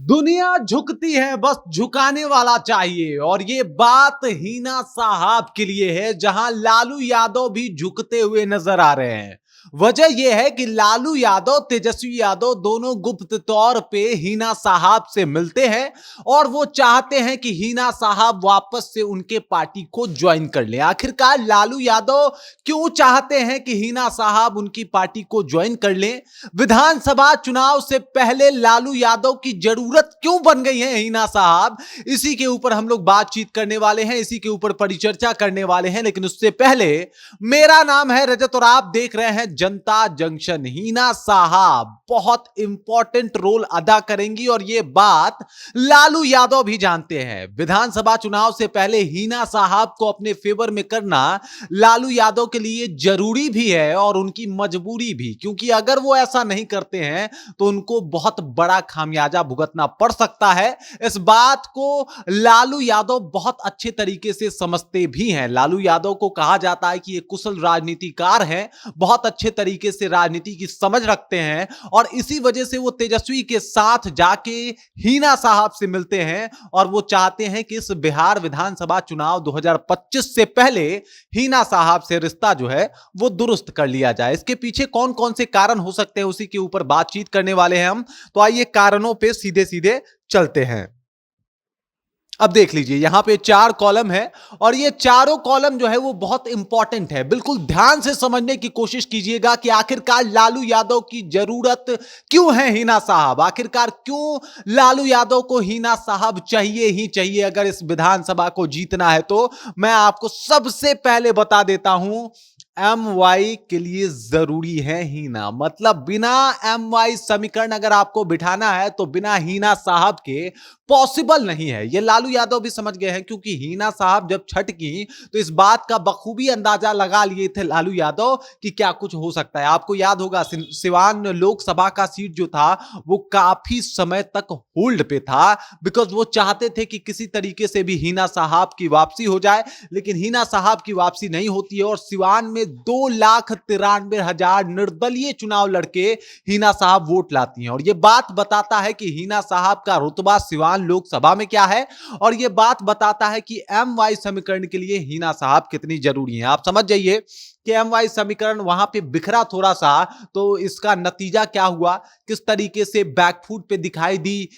दुनिया झुकती है, बस झुकाने वाला चाहिए। और ये बात हिना साहब के लिए है, जहां लालू यादव भी झुकते हुए नजर आ रहे हैं। वजह यह है कि लालू यादव, तेजस्वी यादव दोनों गुप्त तौर पे हिना साहब से मिलते हैं और वो चाहते हैं कि हिना साहब वापस से उनके पार्टी को ज्वाइन कर लें। आखिरकार लालू यादव क्यों चाहते हैं कि हिना साहब उनकी पार्टी को ज्वाइन कर लें? विधानसभा चुनाव से पहले लालू यादव की जरूरत क्यों बन गई है हिना साहब? इसी के ऊपर हम लोग बातचीत करने वाले हैं, इसी के ऊपर परिचर्चा करने वाले हैं। लेकिन उससे पहले, मेरा नाम है रजत और आप देख रहे हैं जनता जंक्शन। हिना साहब बहुत इंपॉर्टेंट रोल अदा करेंगी और यह बात लालू यादव भी जानते हैं। विधानसभा चुनाव से पहले हिना साहब को अपने फेवर में करना लालू यादव के लिए जरूरी भी है और उनकी मजबूरी भी, क्योंकि अगर वो ऐसा नहीं करते हैं तो उनको बहुत बड़ा खामियाजा भुगतना पड़ सकता है। इस बात को लालू यादव बहुत अच्छे तरीके से समझते भी हैं। लालू यादव को कहा जाता है कि ये कुशल राजनीतिकार हैं, बहुत अच्छे तरीके से राजनीति की समझ रखते हैं और इसी वजह से वो तेजस्वी के साथ जाके हिना साहब से मिलते हैं और वो चाहते हैं कि इस बिहार विधानसभा चुनाव 2025 से पहले हिना साहब से रिश्ता जो है वो दुरुस्त कर लिया जाए। इसके पीछे कौन कौन से कारण हो सकते हैं, उसी के ऊपर बातचीत करने वाले हैं हम। तो आइए कारणों पे सीधे सीधे चलते हैं। अब देख लीजिए, यहां पे 4 कॉलम है और ये चारों कॉलम जो है वो बहुत इंपॉर्टेंट है। बिल्कुल ध्यान से समझने की कोशिश कीजिएगा कि आखिरकार लालू यादव की जरूरत क्यों है हिना साहब, आखिरकार क्यों लालू यादव को हिना साहब चाहिए ही चाहिए अगर इस विधानसभा को जीतना है। तो मैं आपको सबसे पहले बता देता हूं, MY के लिए जरूरी है हिना। मतलब बिना MY समीकरण अगर आपको बिठाना है तो बिना हिना साहब के पॉसिबल नहीं है। ये लालू यादव भी समझ गए हैं, क्योंकि हिना साहब जब छट की तो इस बात का बखूबी अंदाजा लगा लिए थे लालू यादव कि क्या कुछ हो सकता है। आपको याद होगा सिवान लोकसभा का सीट जो था वो काफी समय तक होल्ड पे था, बिकॉज वो चाहते थे कि किसी तरीके से भी हिना साहब की वापसी हो जाए। लेकिन हिना साहब की वापसी नहीं होती है और सिवान में 2,93,000 निर्दलीय चुनाव लड़के हिना साहब वोट लाती हैं। और यह बात बताता है कि हिना साहब का रुतबा सिवान लोकसभा में क्या है और यह बात बताता है कि MY समीकरण के लिए हिना साहब कितनी जरूरी है। आप समझ जाइए कि MY समीकरण वहां पे बिखरा थोड़ा सा, तो इसका नतीजा क्या हुआ, किस तरीके से बैकफुट पे दिखाई दी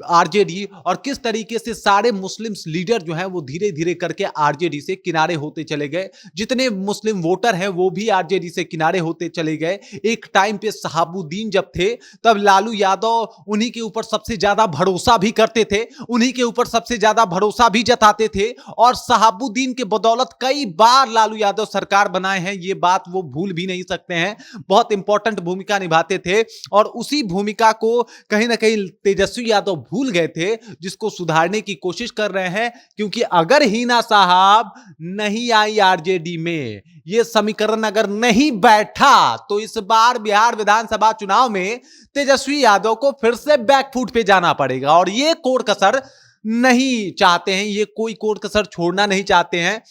आरजेडी और किस तरीके से सारे मुस्लिम लीडर जो हैं वो धीरे धीरे करके आरजेडी से किनारे होते चले गए। जितने मुस्लिम वोटर हैं वो भी आरजेडी से किनारे होते चले गए। एक टाइम पे शहाबुद्दीन जब थे तब लालू यादव उन्हीं के ऊपर सबसे ज्यादा भरोसा भी करते थे, उन्हीं के ऊपर सबसे ज्यादा भरोसा भी जताते थे और शहाबुद्दीन के बदौलत कई बार लालू यादव सरकार बनाए हैं। ये बात वो भूल भी नहीं सकते हैं। बहुत इंपॉर्टेंट भूमिका निभाते थे और उसी भूमिका को कहीं ना कहीं तेजस्वी यादव भूल गए थे, जिसको सुधारने की कोशिश कर रहे हैं। क्योंकि अगर हिना साहब नहीं आई आरजेडी में, ये समीकरण अगर नहीं बैठा, तो इस बार बिहार विधानसभा चुनाव में तेजस्वी यादव को फिर से बैकफुट पे जाना पड़ेगा और ये कोर कसर नहीं चाहते हैं, ये कोई कोर कसर छोड़ना नहीं चाहते हैं।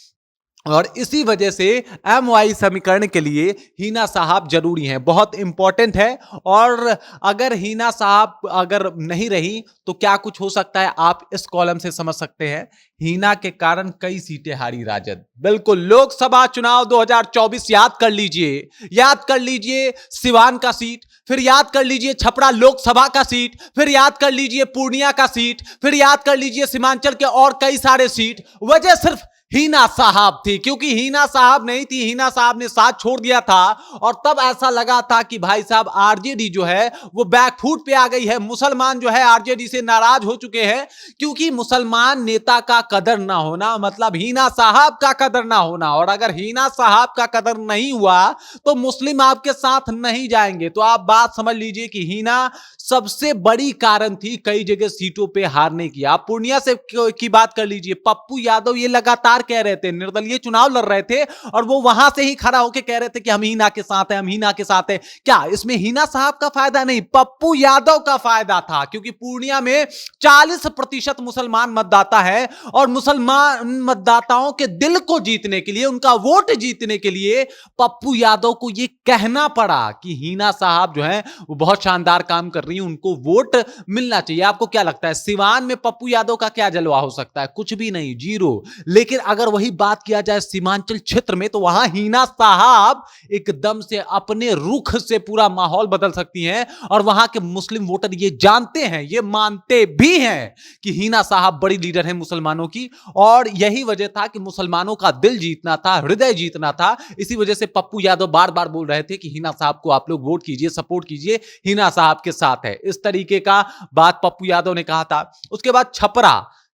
और इसी वजह से MY समीकरण के लिए हिना साहब जरूरी हैं, बहुत इंपॉर्टेंट है। और अगर हिना साहब अगर नहीं रही तो क्या कुछ हो सकता है, आप इस कॉलम से समझ सकते हैं। हिना के कारण कई सीटें हारी राजद। बिल्कुल, लोकसभा चुनाव 2024 याद कर लीजिए, याद कर लीजिए सिवान का सीट, फिर याद कर लीजिए छपरा लोकसभा का सीट, फिर याद कर लीजिए पूर्णिया का सीट, फिर याद कर लीजिए सीमांचल के और कई सारे सीट। वजह सिर्फ हिना साहब थी, क्योंकि हिना साहब नहीं थी, हिना साहब ने साथ छोड़ दिया था और तब ऐसा लगा था कि भाई साहब आरजेडी जो है वो बैकफुट पे आ गई है। मुसलमान जो है आरजेडी से नाराज हो चुके हैं, क्योंकि मुसलमान नेता का कदर ना होना मतलब हिना साहब का कदर ना होना। और अगर हिना साहब का कदर नहीं हुआ तो मुस्लिम आपके साथ नहीं जाएंगे। तो आप बात समझ लीजिए कि हिना सबसे बड़ी कारण थी कई जगह सीटों पे हारने की। आप पूर्णिया से की बात कर लीजिए, पप्पू यादव ये लगातार बार कह रहे थे, निर्दलीय चुनाव लड़ रहे थे और वो वहां से ही खड़ा होकर कह रहे थे कि हम हिना के साथ हैं, हम हिना के साथ हैं। क्या इसमें हिना साहब का फायदा नहीं, पप्पू यादव का फायदा था, क्योंकि पूर्णिया में 40% मुसलमान मतदाता है और मुसलमान मतदाताओं के दिल को जीतने के लिए, उनका वोट जीतने के लिए पप्पू यादव को यह कहना पड़ा कि हिना साहब जो है वो बहुत शानदार काम कर रही है, उनको वोट मिलना चाहिए। आपको क्या लगता है सिवान में पप्पू यादव का क्या जलवा हो सकता है? कुछ भी नहीं, जीरो। लेकिन अगर वही बात किया जाए सीमांचल क्षेत्र में, तो वहां हिना साहब एकदम से अपने रुख से पूरा माहौल बदल सकती हैं और वहां के मुस्लिम वोटर ये जानते हैं, ये मानते भी हैं कि हिना साहब बड़ी लीडर है मुसलमानों की, और यही वजह था कि मुसलमानों का दिल जीतना था, हृदय जीतना था। इसी वजह से पप्पू यादव बार बार बोल रहे थे कि हिना साहब को आप लोग वोट कीजिए, सपोर्ट कीजिए, हिना साहब के साथ है, इस तरीके का बात पप्पू यादव ने कहा था। उसके बाद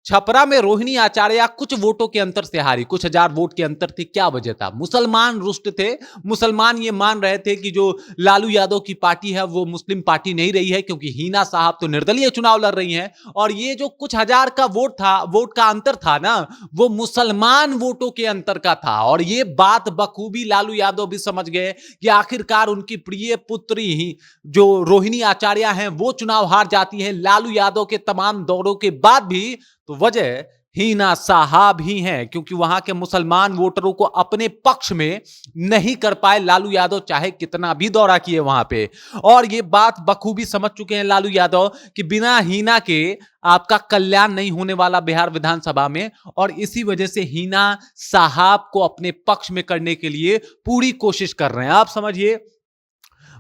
छपरा में रोहिणी आचार्य कुछ वोटों के अंतर से हारी, कुछ हजार वोट के अंतर थे। क्या वजह था? मुसलमान रुष्ट थे, मुसलमान ये मान रहे थे कि जो लालू यादव की पार्टी है वो मुस्लिम पार्टी नहीं रही है, क्योंकि हिना साहब तो निर्दलीय चुनाव लड़ रही हैं, और ये जो कुछ हजार का वोट था, वोट का अंतर था ना, वो मुसलमान वोटों के अंतर का था। और ये बात बखूबी लालू यादव भी समझ गए कि आखिरकार उनकी प्रिय पुत्री ही जो रोहिणी आचार्य हैं वो चुनाव हार जाती है लालू यादव के तमाम दौरों के बाद भी, तो वजह हिना साहब ही हैं, क्योंकि वहां के मुसलमान वोटरों को अपने पक्ष में नहीं कर पाए लालू यादव, चाहे कितना भी दौरा किए वहां पे। और ये बात बखूबी समझ चुके हैं लालू यादव कि बिना हिना के आपका कल्याण नहीं होने वाला बिहार विधानसभा में, और इसी वजह से हिना साहब को अपने पक्ष में करने के लिए पूरी कोशिश कर रहे हैं। आप समझिए,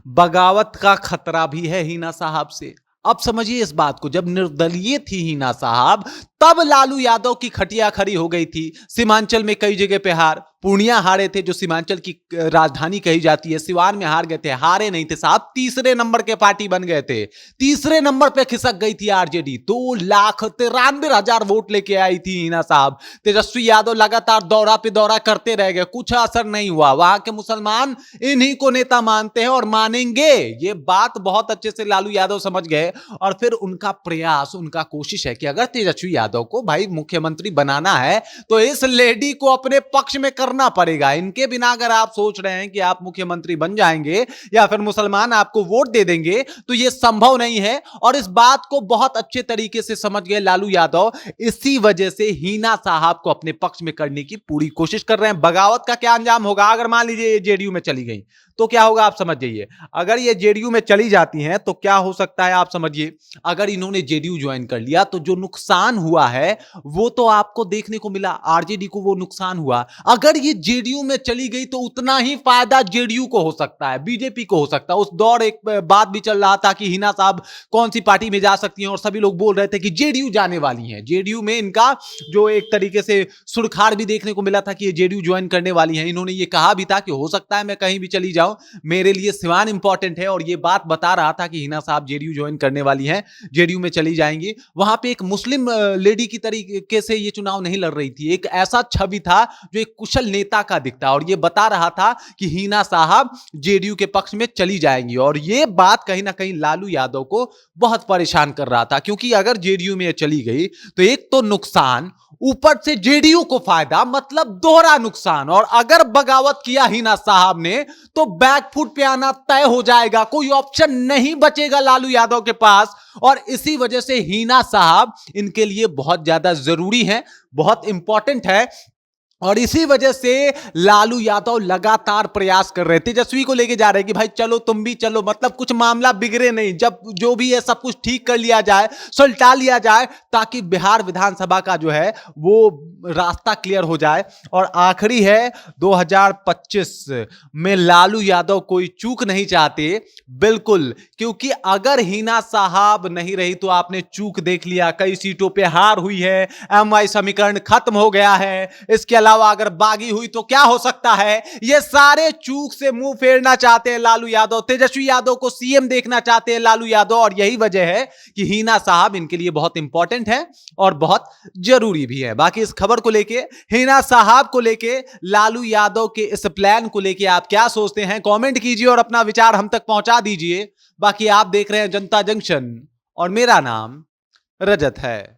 बगावत का खतरा भी है हिना साहब से। अब समझिए इस बात को, जब निर्दलीय थी हिना साहब तब लालू यादव की खटिया खड़ी हो गई थी। सीमांचल में कई जगह पे हार, पूर्णिया हारे थे जो सीमांचल की राजधानी कही जाती है, सिवान में हार गए थे, हारे नहीं थे साहब, तीसरे नंबर के पार्टी बन गए थे, तीसरे नंबर पे खिसक गई थी आरजेडी। 2,93,000 वोट लेके आई थी हिना साहब। तेजस्वी यादव लगातार दौरा पे दौरा करते रह गए, कुछ असर नहीं हुआ। वहां के मुसलमान इन्हीं को नेता मानते हैं और मानेंगे, ये बात बहुत अच्छे से लालू यादव समझ गए। और फिर उनका प्रयास, उनका कोशिश है कि अगर तेजस्वी यादव को भाई मुख्यमंत्री बनाना है तो इस लेडी को अपने पक्ष में करना पड़ेगा। इनके बिना अगर आप सोच रहे हैं कि आप मुख्यमंत्री बन जाएंगे या फिर मुसलमान आपको वोट दे देंगे, तो यह संभव नहीं है। और इस बात को बहुत अच्छे तरीके से समझ गए लालू यादव, इसी वजह से हिना साहब को अपने पक्ष में करने की पूरी कोशिश कर रहे हैं। बगावत का क्या अंजाम होगा? अगर मान लीजिए ये जेडीयू में चली गई तो क्या होगा आप समझ जाइए। अगर ये जेडीयू में चली जाती हैं तो क्या हो सकता है आप समझिए। अगर इन्होंने जेडीयू ज्वाइन कर लिया तो जो नुकसान हुआ है वो तो आपको देखने को मिला, आरजेडी को वो नुकसान हुआ। अगर ये जेडीयू में चली गई तो उतना ही फायदा जेडीयू को हो सकता है, बीजेपी को हो सकता है। उस दौर एक बात भी चल रहा था कि हिना साहब कौन सी पार्टी में जा सकती हैं और सभी लोग बोल रहे थे कि जेडीयू जाने वाली हैं। जेडीयू में इनका जो एक तरीके से सुरखार भी देखने को मिला था कि ये जेडीयू ज्वाइन करने वाली हैं। इन्होंने ये कहा भी था कि हो सकता है मैं कहीं भी चली जाऊं, मेरे लिए सिवान इंपॉर्टेंट है, और ये बात बता रहा था कि हिना साहब जेडीयू ज्वाइन करने वाली हैं, जेडीयू में चली जाएंगी। वहां पे एक मुस्लिम लेडी की तरीके से ये चुनाव नहीं लड़ रही थी, एक ऐसा छवि था जो एक कुशल नेता का दिखता, और ये बता रहा था कि हिना साहब जेडीयू के पक्ष में चली जाएंगी। और ये बात कहीं ना कहीं लालू यादव को बहुत परेशान कर रहा था, क्योंकि अगर जेडीयू में चली गई तो एक तो नुकसान, ऊपर से जेडीयू को फायदा, मतलब दोहरा नुकसान। और अगर बगावत किया हिना साहब ने तो बैकफुट पे आना तय हो जाएगा, कोई ऑप्शन नहीं बचेगा लालू यादव के पास। और इसी वजह से हिना साहब इनके लिए बहुत ज्यादा जरूरी है, बहुत इंपॉर्टेंट है। और इसी वजह से लालू यादव लगातार प्रयास कर रहे थे, तेजस्वी को लेके जा रहे हैं कि भाई चलो तुम भी चलो, मतलब कुछ मामला बिगड़े नहीं, जब जो भी है सब कुछ ठीक कर लिया जाए, सुलटा लिया जाए, ताकि बिहार विधानसभा का जो है वो रास्ता क्लियर हो जाए। और आखिरी है 2025 में लालू यादव कोई चूक नहीं चाहते, बिल्कुल, क्योंकि अगर हिना साहब नहीं रही तो आपने चूक देख लिया, कई सीटों पे हार हुई है, एमवाई समीकरण खत्म हो गया है। इसके अलावा अगर बागी हुई तो क्या हो सकता है। ये सारे चूक से मुंह फेरना चाहते हैं लालू यादव, तेजस्वी यादव को सीएम देखना चाहते हैं लालू यादव। और यही वजह है कि हिना साहब इनके लिए बहुत इंपॉर्टेंट है और बहुत जरूरी भी है। बाकी इस खबर को लेके, हिना साहब को लेके, लालू यादव के इस प्लान को लेके आप क्या सोचते हैं, कमेंट कीजिए और अपना विचार हम तक पहुंचा दीजिए। बाकी आप देख रहे हैं जनता जंक्शन और मेरा नाम रजत है।